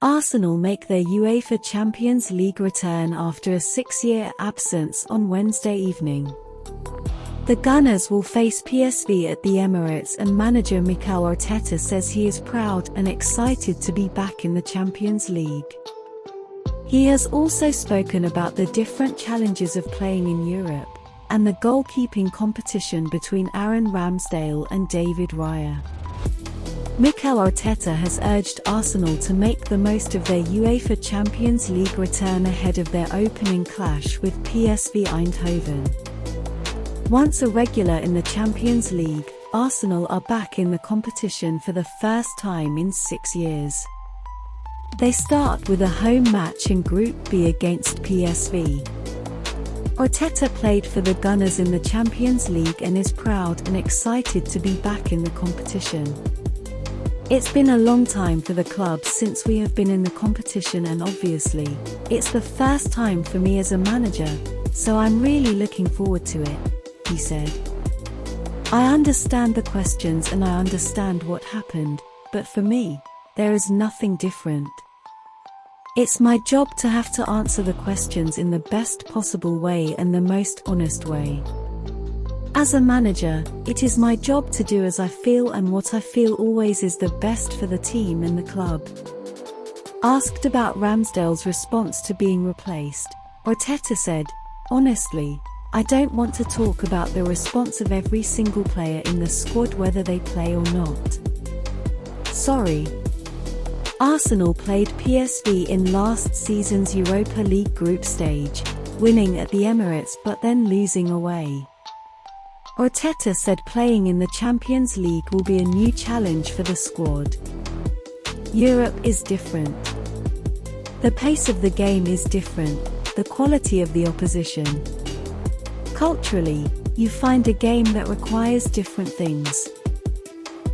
Arsenal make their UEFA Champions League return after a 6-year absence on Wednesday evening. The Gunners will face PSV at the Emirates, and manager Mikel Arteta says he is proud and excited to be back in the Champions League. He has also spoken about the different challenges of playing in Europe, and the goalkeeping competition between Aaron Ramsdale and David Raya. Mikel Arteta has urged Arsenal to make the most of their UEFA Champions League return ahead of their opening clash with PSV Eindhoven. Once a regular in the Champions League, Arsenal are back in the competition for the first time in 6 years. They start with a home match in Group B against PSV. Arteta played for the Gunners in the Champions League and is proud and excited to be back in the competition. It's been a long time for the club since we have been in the competition, and obviously, it's the first time for me as a manager, so I'm really looking forward to it, he said. I understand the questions and I understand what happened, but for me, there is nothing different. It's my job to have to answer the questions in the best possible way and the most honest way. As a manager, it is my job to do as I feel, and what I feel always is the best for the team and the club. Asked about Ramsdale's response to being replaced, Arteta said, "Honestly, I don't want to talk about the response of every single player in the squad, whether they play or not. Sorry." Arsenal played PSV in last season's Europa League group stage, winning at the Emirates but then losing away. Arteta said playing in the Champions League will be a new challenge for the squad. Europe is different. The pace of the game is different, the quality of the opposition. Culturally, you find a game that requires different things.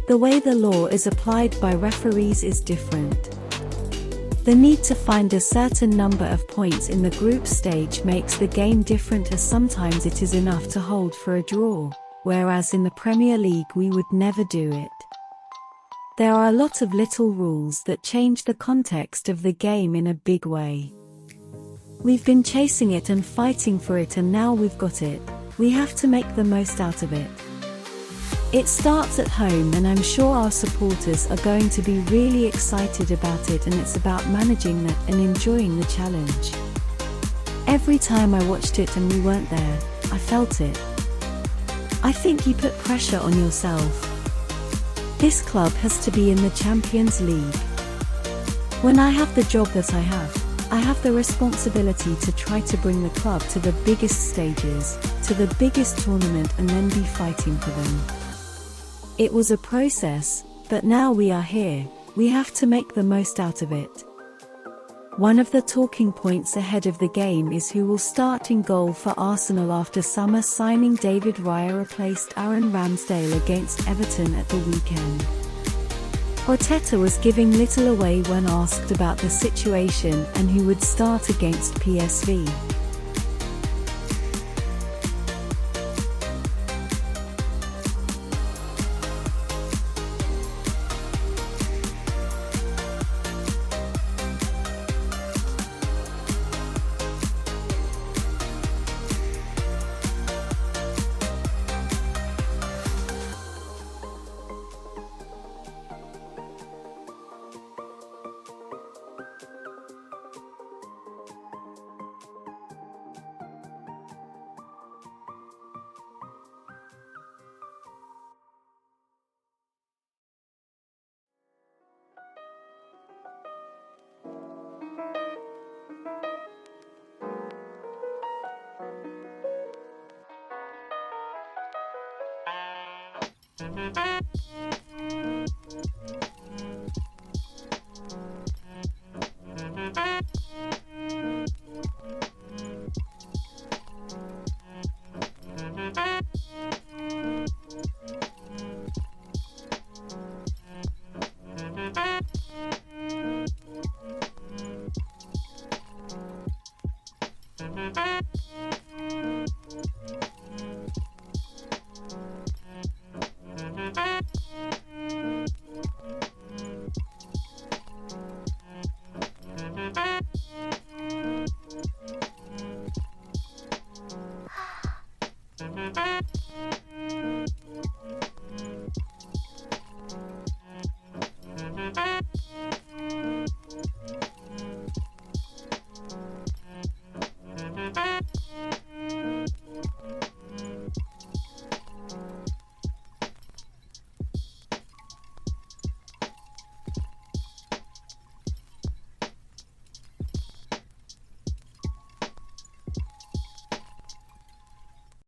The way the law is applied by referees is different. The need to find a certain number of points in the group stage makes the game different, as sometimes it is enough to hold for a draw, whereas in the Premier League we would never do it. There are a lot of little rules that change the context of the game in a big way. We've been chasing it and fighting for it, and now we've got it. We have to make the most out of it. It starts at home, and I'm sure our supporters are going to be really excited about it, and it's about managing that and enjoying the challenge. Every time I watched it and we weren't there, I felt it. I think you put pressure on yourself. This club has to be in the Champions League. When I have the job that I have the responsibility to try to bring the club to the biggest stages, to the biggest tournament, and then be fighting for them. It was a process, but now we are here, we have to make the most out of it. One of the talking points ahead of the game is who will start in goal for Arsenal after summer signing David Raya replaced Aaron Ramsdale against Everton at the weekend. Arteta was giving little away when asked about the situation and who would start against PSV.